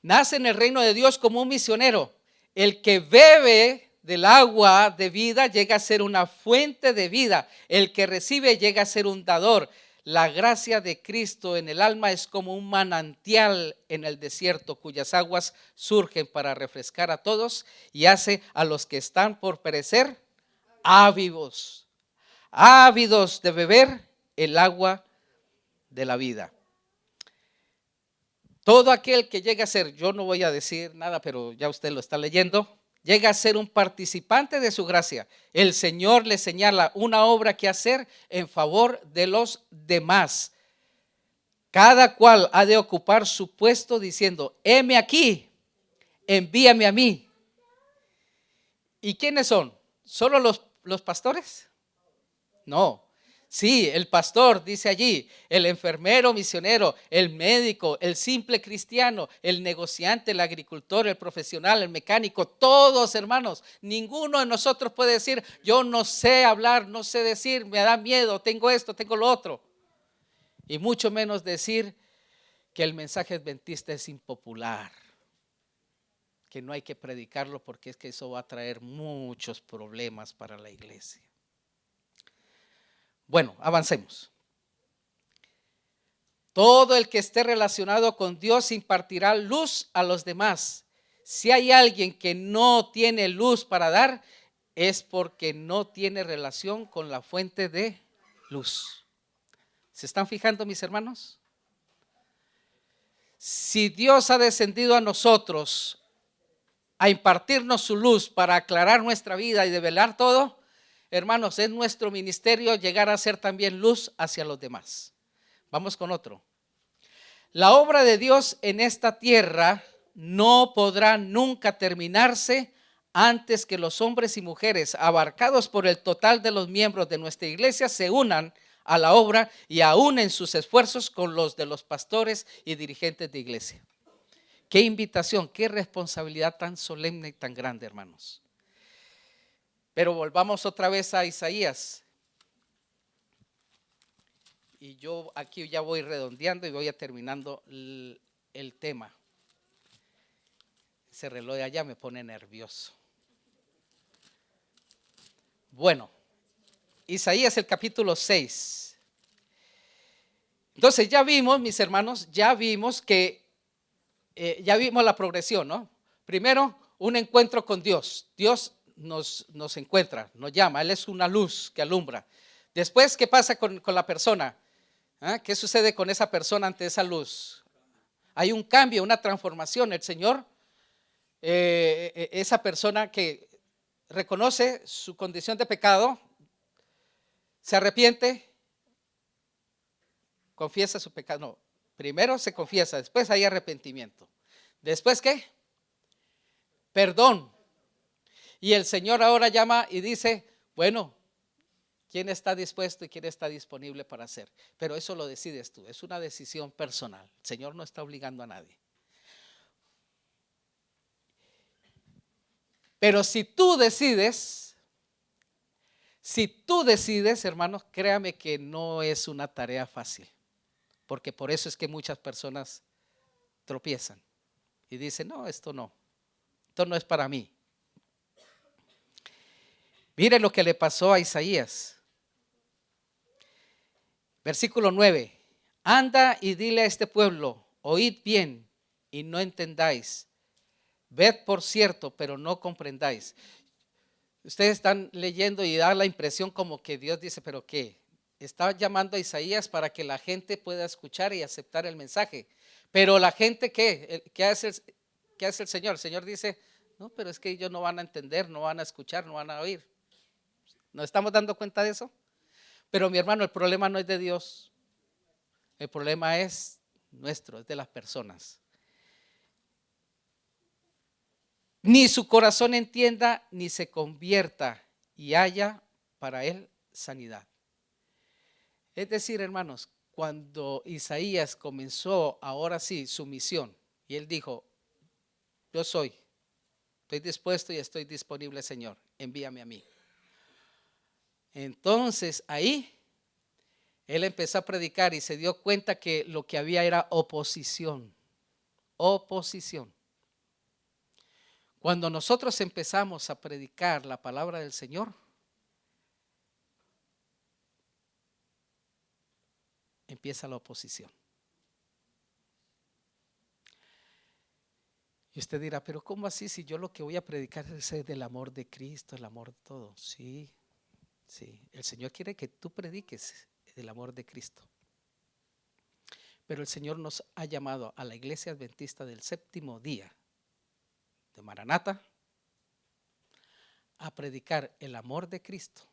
Nace en el reino de Dios como un misionero. El que bebe del agua de vida llega a ser una fuente de vida. El que recibe llega a ser un dador. La gracia de Cristo en el alma es como un manantial en el desierto, cuyas aguas surgen para refrescar a todos y hace a los que están por perecer ávidos de beber el agua de la vida. Todo aquel que llega a ser, yo no voy a decir nada, pero ya usted lo está leyendo, llega a ser un participante de su gracia. El Señor le señala una obra que hacer en favor de los demás. Cada cual ha de ocupar su puesto diciendo: heme aquí, envíame a mí. ¿Y quiénes son? ¿Solo los pastores? No. Sí, el pastor dice allí, el enfermero misionero, el médico, el simple cristiano, el negociante, el agricultor, el profesional, el mecánico, todos, hermanos. Ninguno de nosotros puede decir: yo no sé hablar, no sé decir, me da miedo, tengo esto, tengo lo otro. Y mucho menos decir que el mensaje adventista es impopular, que no hay que predicarlo porque es que eso va a traer muchos problemas para la iglesia. Bueno, avancemos. Todo el que esté relacionado con Dios impartirá luz a los demás. Si hay alguien que no tiene luz para dar, es porque no tiene relación con la fuente de luz. ¿Se están fijando, mis hermanos? Si Dios ha descendido a nosotros a impartirnos su luz para aclarar nuestra vida y develar todo, hermanos, es nuestro ministerio llegar a ser también luz hacia los demás. Vamos con otro. La obra de Dios en esta tierra no podrá nunca terminarse antes que los hombres y mujeres abarcados por el total de los miembros de nuestra iglesia se unan a la obra y aúnen sus esfuerzos con los de los pastores y dirigentes de iglesia. Qué invitación, qué responsabilidad tan solemne y tan grande, hermanos. Pero volvamos otra vez a Isaías. Y yo aquí ya voy redondeando y voy a terminando el tema. Ese reloj de allá me pone nervioso. Bueno, Isaías el capítulo 6. Entonces ya vimos, mis hermanos, ya vimos que, ya vimos la progresión, ¿no? Primero, un encuentro con Dios. Dios nos encuentra, nos llama. Él es una luz que alumbra. Después, ¿qué pasa con la persona? ¿Ah? ¿Qué sucede con esa persona ante esa luz? Hay un cambio, una transformación. El Señor, esa persona que reconoce su condición de pecado, se arrepiente, confiesa su pecado. No, primero se confiesa, después hay arrepentimiento. ¿Después qué? Perdón. Y el Señor ahora llama y dice, bueno, ¿quién está dispuesto y quién está disponible para hacer? Pero eso lo decides tú, es una decisión personal. El Señor no está obligando a nadie. Pero si tú decides, hermanos, créame que no es una tarea fácil. Porque por eso es que muchas personas tropiezan y dicen, no, esto no es para mí. Mire lo que le pasó a Isaías. Versículo 9. Anda y dile a este pueblo, oíd bien y no entendáis. Ved por cierto, pero no comprendáis. Ustedes están leyendo y da la impresión como que Dios dice, pero ¿qué? Está llamando a Isaías para que la gente pueda escuchar y aceptar el mensaje. Pero la gente, ¿qué hace el Señor? El Señor dice, no, pero es que ellos no van a entender, no van a escuchar, no van a oír. ¿Nos estamos dando cuenta de eso? Pero mi hermano, el problema no es de Dios. El problema es nuestro, es de las personas. Ni su corazón entienda, ni se convierta y haya para él sanidad. Es decir, hermanos, cuando Isaías comenzó ahora sí su misión y él dijo, yo estoy dispuesto y estoy disponible, Señor, envíame a mí. Entonces ahí él empezó a predicar y se dio cuenta que lo que había era oposición. Cuando nosotros empezamos a predicar la palabra del Señor, empieza la oposición. Y usted dirá, pero ¿cómo así si yo lo que voy a predicar es del amor de Cristo, el amor de todo? Sí, el Señor quiere que tú prediques el amor de Cristo. Pero el Señor nos ha llamado a la iglesia adventista del séptimo día de Maranata a predicar el amor de Cristo.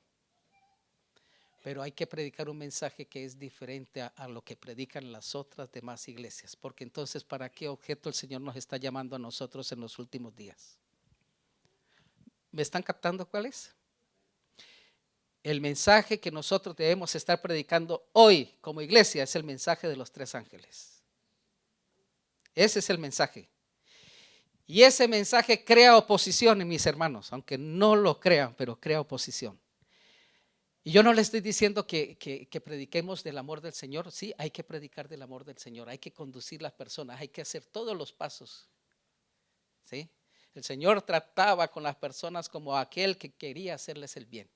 Pero hay que predicar un mensaje que es diferente a lo que predican las otras demás iglesias. Porque entonces, ¿para qué objeto el Señor nos está llamando a nosotros en los últimos días? ¿Me están captando cuál es? El mensaje que nosotros debemos estar predicando hoy como iglesia es el mensaje de los tres ángeles. Ese es el mensaje. Y ese mensaje crea oposición en mis hermanos, aunque no lo crean, pero crea oposición. Y yo no le estoy diciendo que prediquemos del amor del Señor. Sí, hay que predicar del amor del Señor, hay que conducir las personas, hay que hacer todos los pasos. ¿Sí? El Señor trataba con las personas como aquel que quería hacerles el bien.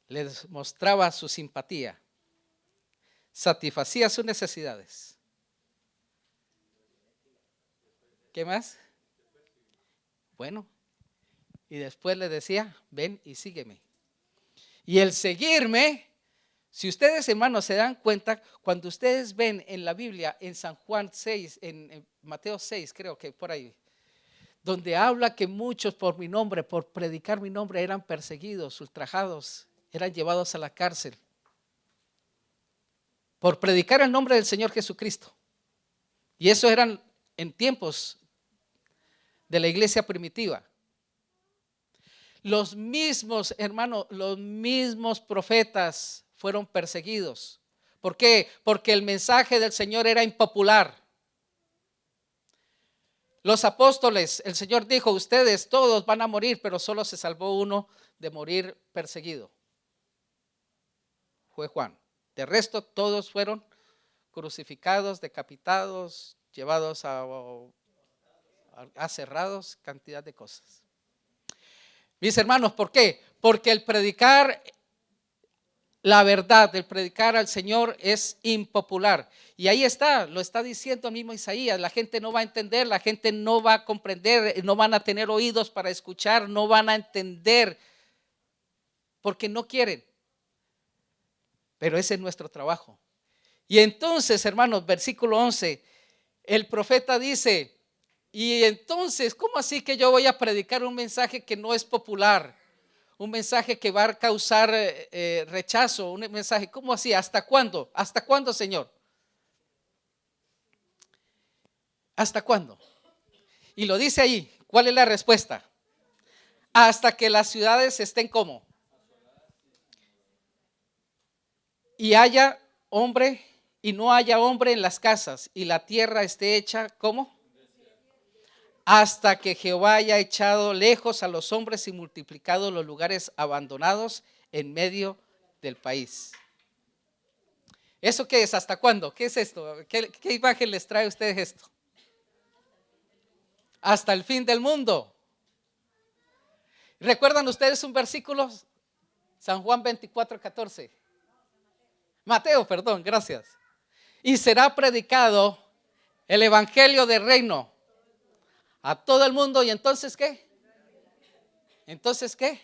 Les mostraba su simpatía, satisfacía sus necesidades. ¿Qué más? Bueno, y después le decía, ven y sígueme. Y el seguirme, si ustedes, hermanos, se dan cuenta, cuando ustedes ven en la Biblia, en San Juan 6, en Mateo 6, creo que por ahí, donde habla que muchos por mi nombre, por predicar mi nombre, eran perseguidos, ultrajados, eran llevados a la cárcel, por predicar el nombre del Señor Jesucristo. Y eso eran en tiempos de la iglesia primitiva. Los mismos, hermanos, los mismos profetas fueron perseguidos. ¿Por qué? Porque el mensaje del Señor era impopular. Los apóstoles, el Señor dijo, ustedes todos van a morir, pero solo se salvó uno de morir perseguido. Fue Juan. De resto, todos fueron crucificados, decapitados, llevados a cerrados, cantidad de cosas. Mis hermanos, ¿por qué? Porque el predicar la verdad, el predicar al Señor es impopular. Y ahí está, lo está diciendo el mismo Isaías. La gente no va a entender, la gente no va a comprender, no van a tener oídos para escuchar, no van a entender porque no quieren. Pero ese es nuestro trabajo. Y entonces, hermanos, versículo 11, el profeta dice, y entonces, ¿cómo así que yo voy a predicar un mensaje que no es popular? Un mensaje que va a causar rechazo, un mensaje, ¿cómo así? ¿Hasta cuándo? ¿Hasta cuándo, Señor? ¿Hasta cuándo? Y lo dice ahí, ¿cuál es la respuesta? Hasta que las ciudades estén como. Y haya hombre y no haya hombre en las casas y la tierra esté hecha como. Hasta que Jehová haya echado lejos a los hombres y multiplicado los lugares abandonados en medio del país. ¿Eso qué es? ¿Hasta cuándo? ¿Qué es esto? ¿Qué imagen les trae a ustedes esto? Hasta el fin del mundo. ¿Recuerdan ustedes un versículo? San Juan 24:14. Mateo, perdón, gracias. Y será predicado el evangelio del reino a todo el mundo. ¿Y entonces qué? ¿Entonces qué?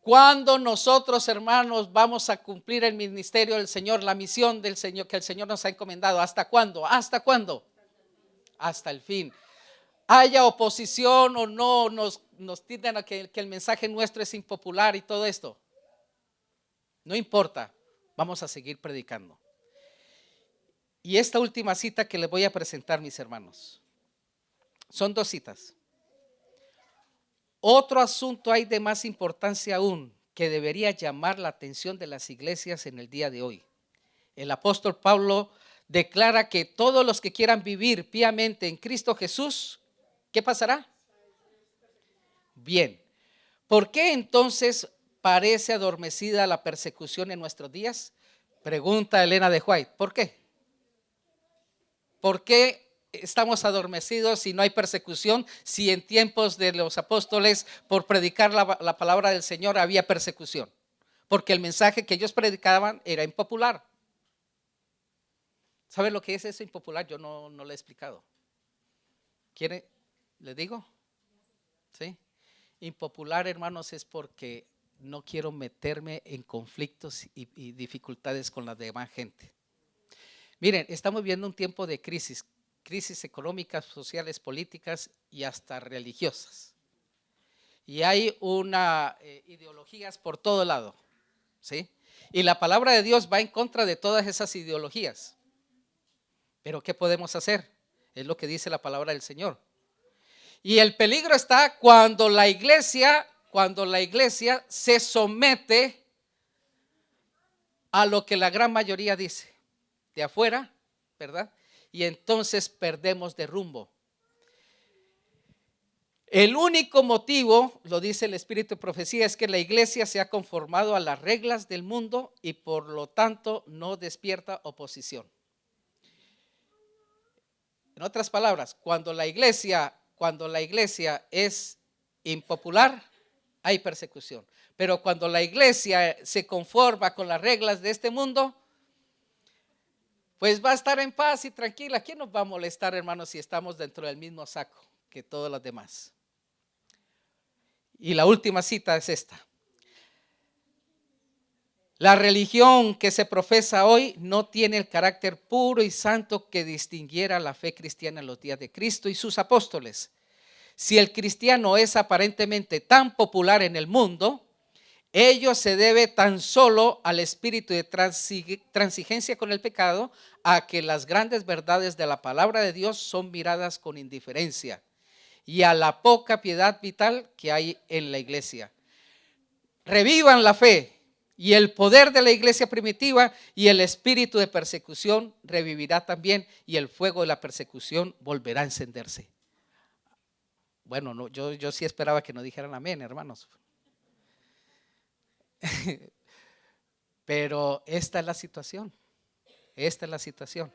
Cuando nosotros, hermanos, vamos a cumplir el ministerio del Señor, la misión del Señor que el Señor nos ha encomendado. ¿Hasta cuándo? ¿Hasta cuándo? Hasta el fin. Haya oposición o no, nos tildan a que el mensaje nuestro es impopular y todo esto. No importa, vamos a seguir predicando. Y esta última cita que les voy a presentar, mis hermanos, son 2 citas. Otro asunto hay de más importancia aún que debería llamar la atención de las iglesias en el día de hoy. El apóstol Pablo declara que todos los que quieran vivir piamente en Cristo Jesús, ¿qué pasará? Bien. ¿Por qué entonces parece adormecida la persecución en nuestros días? Pregunta Elena de White. ¿Por qué? ¿Por qué estamos adormecidos si no hay persecución? Si en tiempos de los apóstoles por predicar la palabra del Señor había persecución. Porque el mensaje que ellos predicaban era impopular. ¿Saben lo que es eso impopular? Yo no lo he explicado. ¿Quiere? ¿Le digo? ¿Sí? Impopular, hermanos, es porque no quiero meterme en conflictos y dificultades con la demás gente. Miren, estamos viviendo un tiempo de crisis económicas, sociales, políticas y hasta religiosas. Y hay ideologías por todo lado, ¿sí? Y la palabra de Dios va en contra de todas esas ideologías. Pero ¿qué podemos hacer? Es lo que dice la palabra del Señor. Y el peligro está cuando la iglesia se somete a lo que la gran mayoría dice de afuera, ¿verdad? Y entonces perdemos de rumbo. El único motivo, lo dice el Espíritu de Profecía, es que la iglesia se ha conformado a las reglas del mundo y por lo tanto no despierta oposición. En otras palabras, cuando la iglesia es impopular, hay persecución. Pero cuando la iglesia se conforma con las reglas de este mundo, pues va a estar en paz y tranquila. ¿Quién nos va a molestar, hermanos, si estamos dentro del mismo saco que todos los demás? Y la última cita es esta. La religión que se profesa hoy no tiene el carácter puro y santo que distinguiera la fe cristiana en los días de Cristo y sus apóstoles. Si el cristiano es aparentemente tan popular en el mundo, ello se debe tan solo al espíritu de transigencia con el pecado, a que las grandes verdades de la palabra de Dios son miradas con indiferencia y a la poca piedad vital que hay en la iglesia. Revivan la fe y el poder de la iglesia primitiva, y el espíritu de persecución revivirá también, y el fuego de la persecución volverá a encenderse. Bueno, no, yo sí esperaba que no dijeran amén, hermanos. Pero esta es la situación. Esta es la situación.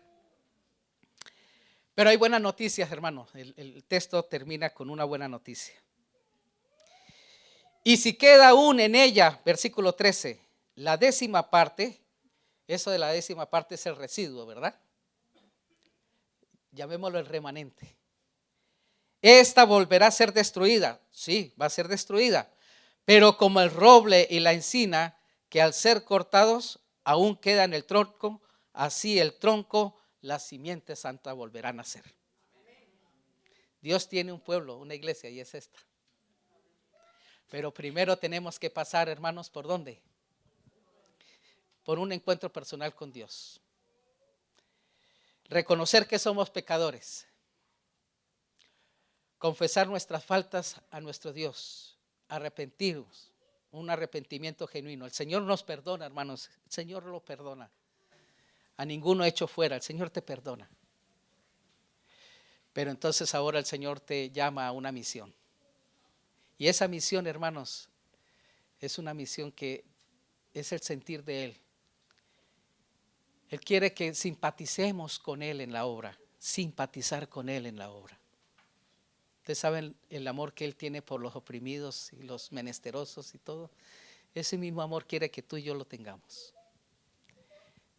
Pero hay buenas noticias, hermanos. El texto termina con una buena noticia. Y si queda aún en ella, versículo 13, la décima parte, eso de la décima parte es el residuo, ¿verdad? Llamémoslo el remanente. Esta volverá a ser destruida, sí, va a ser destruida, pero como el roble y la encina, que al ser cortados aún queda en el tronco, así el tronco, la simiente santa volverá a nacer. Dios tiene un pueblo, una iglesia, y es esta. Pero primero tenemos que pasar, hermanos, ¿por dónde? Por un encuentro personal con Dios. Reconocer que somos pecadores. Confesar nuestras faltas a nuestro Dios. Arrepentirnos. Un arrepentimiento genuino. El Señor nos perdona, hermanos. El Señor lo perdona. A ninguno hecho fuera. El Señor te perdona. Pero entonces ahora el Señor te llama a una misión. Y esa misión, hermanos, es una misión que es el sentir de Él. Él quiere que simpaticemos con Él en la obra. Simpatizar con Él en la obra. Ustedes saben el amor que Él tiene por los oprimidos y los menesterosos y todo. Ese mismo amor quiere que tú y yo lo tengamos.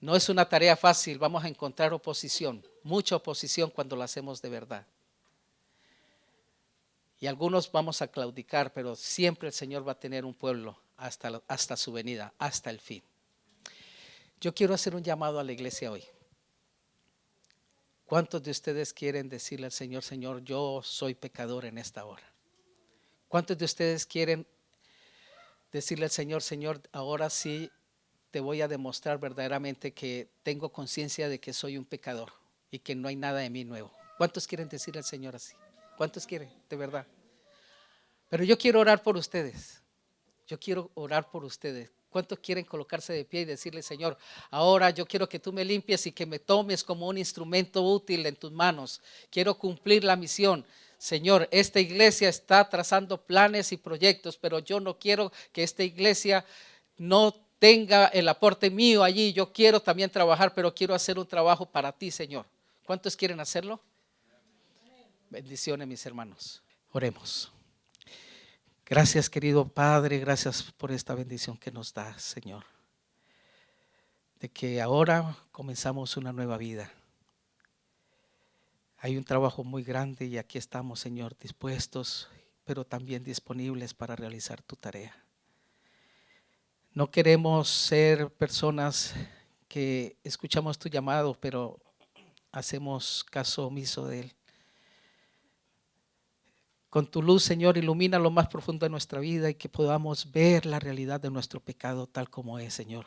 No es una tarea fácil, vamos a encontrar oposición, mucha oposición cuando lo hacemos de verdad. Y algunos vamos a claudicar, pero siempre el Señor va a tener un pueblo hasta su venida, hasta el fin. Yo quiero hacer un llamado a la iglesia hoy. ¿Cuántos de ustedes quieren decirle al Señor, Señor, yo soy pecador en esta hora? ¿Cuántos de ustedes quieren decirle al Señor, Señor, ahora sí te voy a demostrar verdaderamente que tengo conciencia de que soy un pecador y que no hay nada de mí nuevo? ¿Cuántos quieren decirle al Señor así? ¿Cuántos quieren, de verdad? Pero yo quiero orar por ustedes. Yo quiero orar por ustedes. ¿Cuántos quieren colocarse de pie y decirle, Señor, ahora yo quiero que tú me limpies y que me tomes como un instrumento útil en tus manos? Quiero cumplir la misión. Señor, esta iglesia está trazando planes y proyectos, pero yo no quiero que esta iglesia no tenga el aporte mío allí. Yo quiero también trabajar, pero quiero hacer un trabajo para ti, Señor. ¿Cuántos quieren hacerlo? Bendiciones, mis hermanos. Oremos. Gracias, querido Padre, gracias por esta bendición que nos da, Señor. De que ahora comenzamos una nueva vida. Hay un trabajo muy grande y aquí estamos, Señor, dispuestos, pero también disponibles para realizar tu tarea. No queremos ser personas que escuchamos tu llamado, pero hacemos caso omiso de él. Con tu luz, Señor, ilumina lo más profundo de nuestra vida y que podamos ver la realidad de nuestro pecado tal como es, Señor.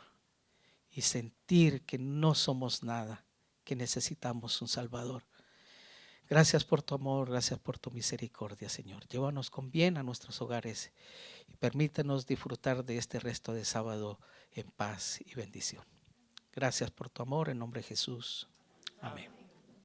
Y sentir que no somos nada, que necesitamos un Salvador. Gracias por tu amor, gracias por tu misericordia, Señor. Llévanos con bien a nuestros hogares y permítanos disfrutar de este resto de sábado en paz y bendición. Gracias por tu amor, en nombre de Jesús. Amén.